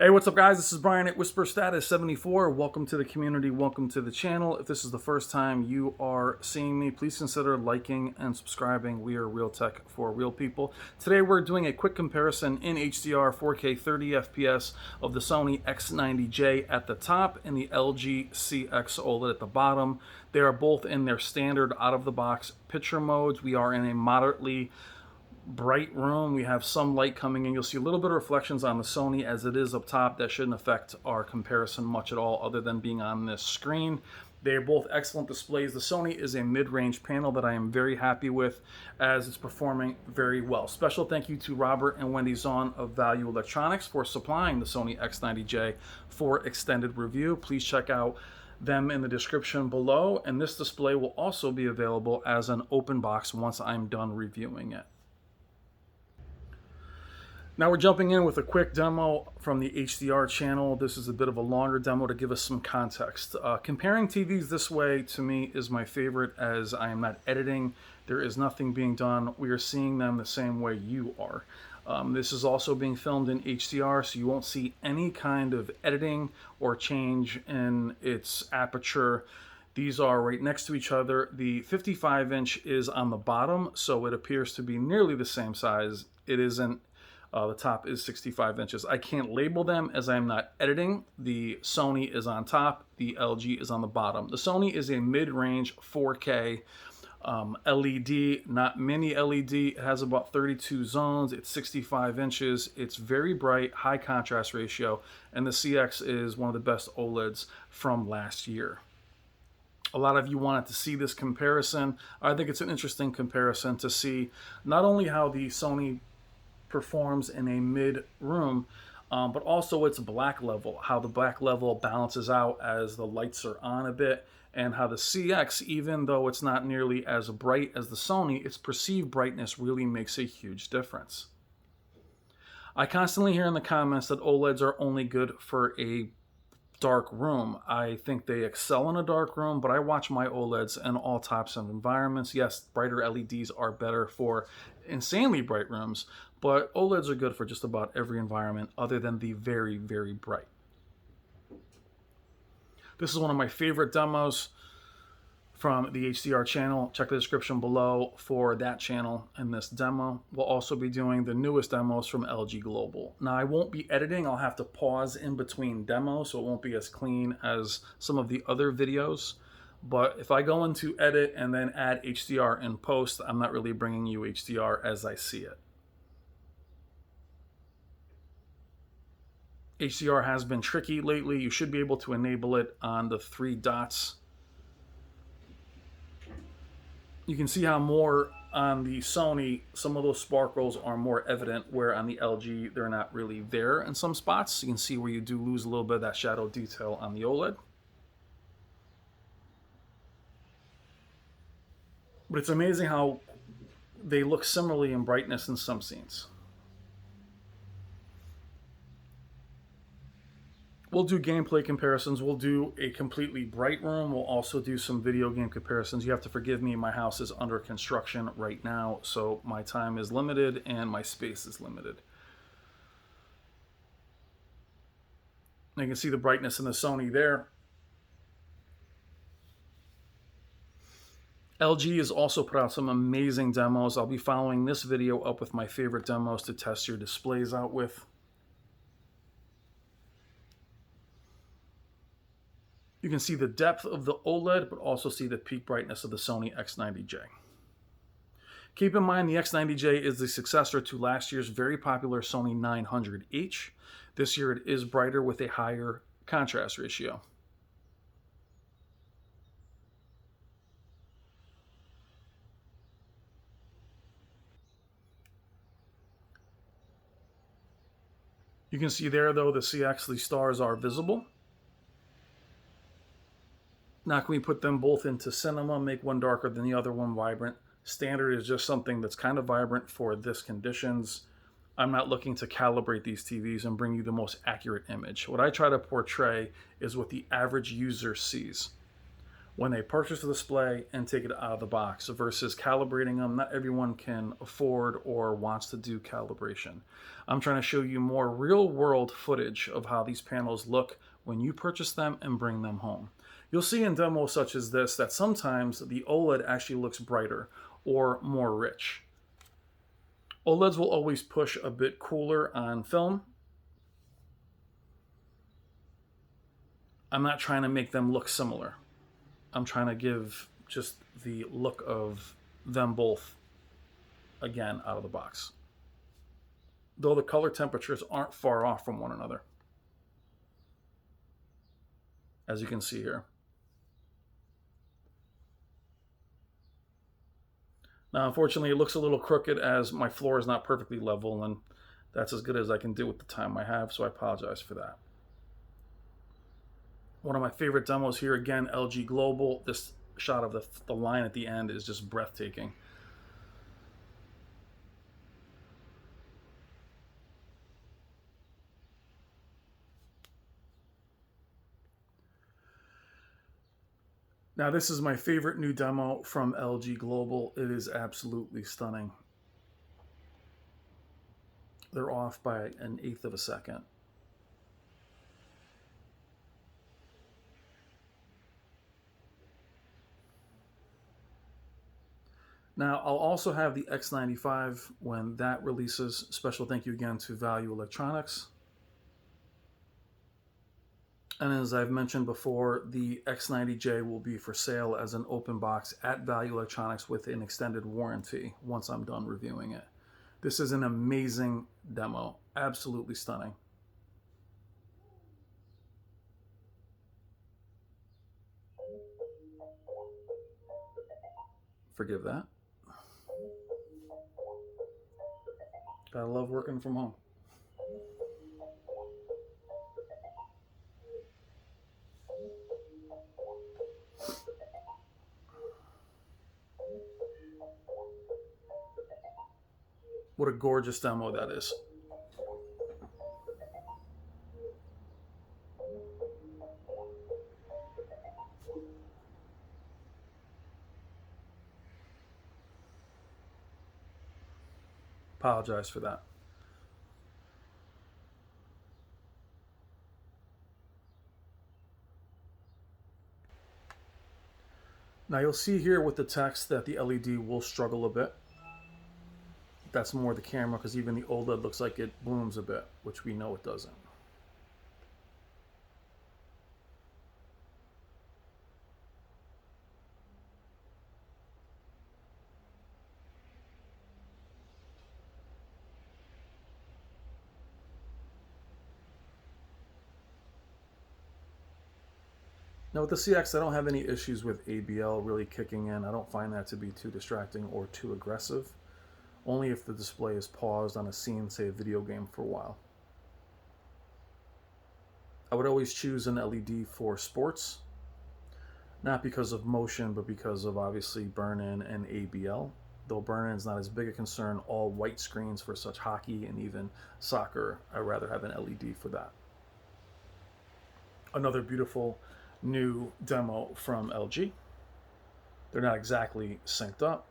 Hey, what's up, guys? This is Brian at Whisper Status 74. Welcome to the community. Welcome to the channel. If this is the first time you are seeing me, please consider liking and subscribing. We are real tech for real people. Today, we're doing a quick comparison in HDR 4K 30 FPS of the Sony X90J at the top and the LG CX OLED at the bottom. They are both in their standard out-of-the-box picture modes. We are in a moderately bright room. We have some light coming in. You'll see a little bit of reflections on the Sony as it is up top. That shouldn't affect our comparison much at all other than being on this screen. They are both excellent displays. The Sony is a mid-range panel that I am very happy with as it's performing very well. Special thank you to Robert and Wendy Zahn of Value Electronics for supplying the Sony X90J for extended review. Please check out them in the description below, and this display will also be available as an open box once I'm done reviewing it. Now we're jumping in with a quick demo from the HDR channel. This is a bit of a longer demo to give us some context. Comparing TVs this way to me is my favorite as I am not editing. There is nothing being done. We are seeing them the same way you are. This is also being filmed in HDR, so you won't see any kind of editing or change in its aperture. These are right next to each other. The 55-inch is on the bottom, so it appears to be nearly the same size. It isn't. The top is 65 inches. I can't label them as I'm not editing. The Sony is on top. The LG is on the bottom. The Sony is a mid-range 4K LED, not mini LED. It has about 32 zones. It's 65 inches. It's very bright, high contrast ratio, and the CX is one of the best OLEDs from last year. A lot of you wanted to see this comparison. I think it's an interesting comparison to see not only how the Sony performs in a mid room, but also its black level, how the black level balances out as the lights are on a bit, and how the CX, even though it's not nearly as bright as the Sony, its perceived brightness really makes a huge difference. I constantly hear in the comments that OLEDs are only good for a dark room. I think they excel in a dark room, but I watch my OLEDs in all types of environments. Yes, brighter LEDs are better for insanely bright rooms, but OLEDs are good for just about every environment other than the very, very bright. This is one of my favorite demos from the HDR channel. Check the description below for that channel and this demo. We'll also be doing the newest demos from LG Global. Now, I won't be editing. I'll have to pause in between demos, so it won't be as clean as some of the other videos. But if I go into edit and then add HDR in post, I'm not really bringing you HDR as I see it. HDR has been tricky lately. You should be able to enable it on the 3 dots. You can see how more on the Sony, some of those sparkles are more evident, where on the LG, they're not really there in some spots. You can see where you do lose a little bit of that shadow detail on the OLED. But it's amazing how they look similarly in brightness in some scenes. We'll do gameplay comparisons. We'll do a completely bright room. We'll also do some video game comparisons. You have to forgive me, my house is under construction right now, so my time is limited and my space is limited. And you can see the brightness in the Sony there. LG has also put out some amazing demos. I'll be following this video up with my favorite demos to test your displays out with. You can see the depth of the OLED, but also see the peak brightness of the Sony X90J. Keep in mind the X90J is the successor to last year's very popular Sony 900H. This year it is brighter with a higher contrast ratio. You can see there, though, the CX, the stars are visible. Now, can we put them both into cinema, make one darker than the other, one vibrant? Standard is just something that's kind of vibrant for this conditions. I'm not looking to calibrate these TVs and bring you the most accurate image. What I try to portray is what the average user sees. when they purchase the display and take it out of the box versus calibrating them. Not everyone can afford or wants to do calibration. I'm trying to show you more real world footage of how these panels look when you purchase them and bring them home. You'll see in demos such as this that sometimes the OLED actually looks brighter or more rich. OLEDs will always push a bit cooler on film. I'm not trying to make them look similar. I'm trying to give just the look of them both, again, out of the box. Though the color temperatures aren't far off from one another, as you can see here. Now, unfortunately, it looks a little crooked as my floor is not perfectly level, and that's as good as I can do with the time I have, so I apologize for that. One of my favorite demos here, again, LG Global. This shot of the line at the end is just breathtaking. Now, this is my favorite new demo from LG Global. It is absolutely stunning. They're off by 1/8 of a second. Now, I'll also have the X95 when that releases. Special thank you again to Value Electronics. And as I've mentioned before, the X90J will be for sale as an open box at Value Electronics with an extended warranty once I'm done reviewing it. This is an amazing demo, absolutely stunning. Forgive that. Gotta love working from home. What a gorgeous demo that is. Apologize for that. Now you'll see here with the text that the LED will struggle a bit. That's more the camera, because even the OLED looks like it blooms a bit, which we know it doesn't. Now with the CX, I don't have any issues with ABL really kicking in. I don't find that to be too distracting or too aggressive. Only if the display is paused on a scene, say a video game, for a while. I would always choose an LED for sports, not because of motion, but because of obviously burn-in and ABL. Though burn-in is not as big a concern, all white screens for such hockey and even soccer, I'd rather have an LED for that. Another beautiful new demo from LG. They're not exactly synced up.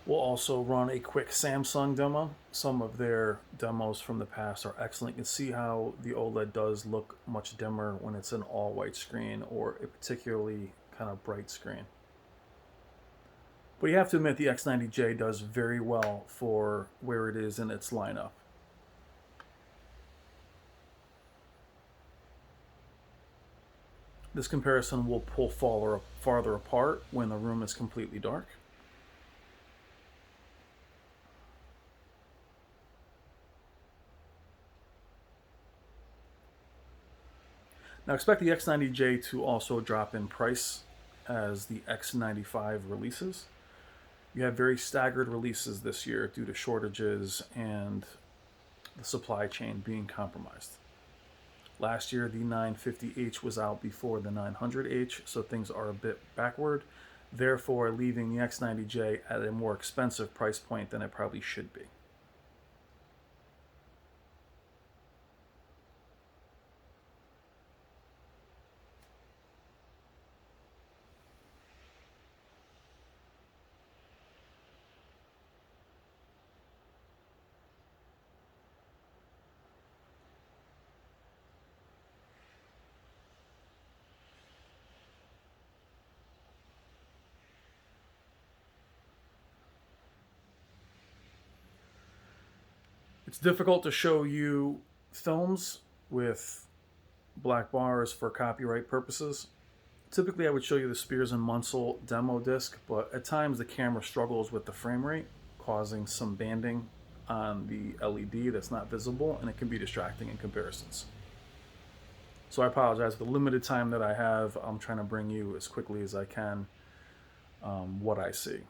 We'll also run a quick Samsung demo. Some of their demos from the past are excellent. You can see how the OLED does look much dimmer when it's an all-white screen or a particularly kind of bright screen. But you have to admit the X90J does very well for where it is in its lineup. This comparison will pull farther apart when the room is completely dark. Now expect the X90J to also drop in price as the X95 releases. You have very staggered releases this year due to shortages and the supply chain being compromised. Last year, the 950H was out before the 900H, so things are a bit backward, therefore leaving the X90J at a more expensive price point than it probably should be. It's difficult to show you films with black bars for copyright purposes. Typically, I would show you the Spears and Munsell demo disc, but at times the camera struggles with the frame rate, causing some banding on the LED that's not visible, and it can be distracting in comparisons. So I apologize for the limited time that I have. I'm trying to bring you as quickly as I can what I see.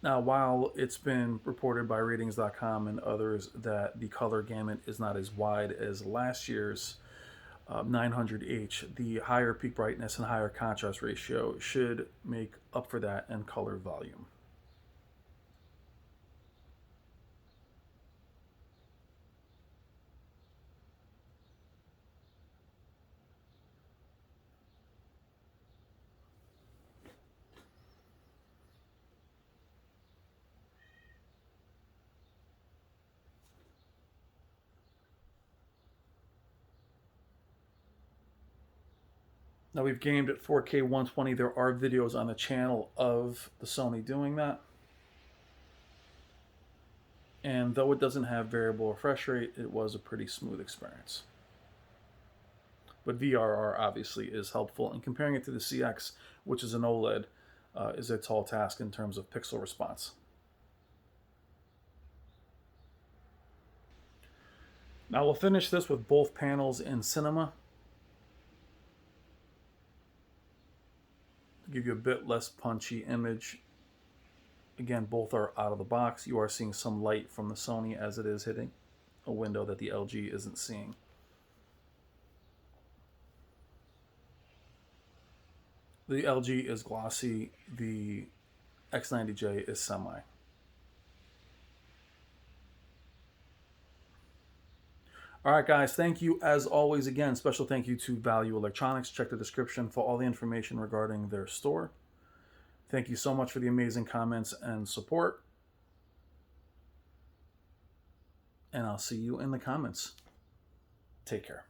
Now, while it's been reported by ratings.com and others that the color gamut is not as wide as last year's 900H, the higher peak brightness and higher contrast ratio should make up for that in color volume. Now we've gamed at 4K 120. There are videos on the channel of the Sony doing that. And though it doesn't have variable refresh rate, it was a pretty smooth experience. But VRR obviously is helpful, and comparing it to the CX, which is an OLED, is a tall task in terms of pixel response. Now we'll finish this with both panels in cinema to give you a bit less punchy image. Again, both are out of the box. You are seeing some light from the Sony as it is hitting a window that the LG isn't seeing. The LG is glossy, the X90J is semi. All right, guys, thank you as always. Again, special thank you to Value Electronics. Check the description for all the information regarding their store. Thank you so much for the amazing comments and support. And I'll see you in the comments. Take care.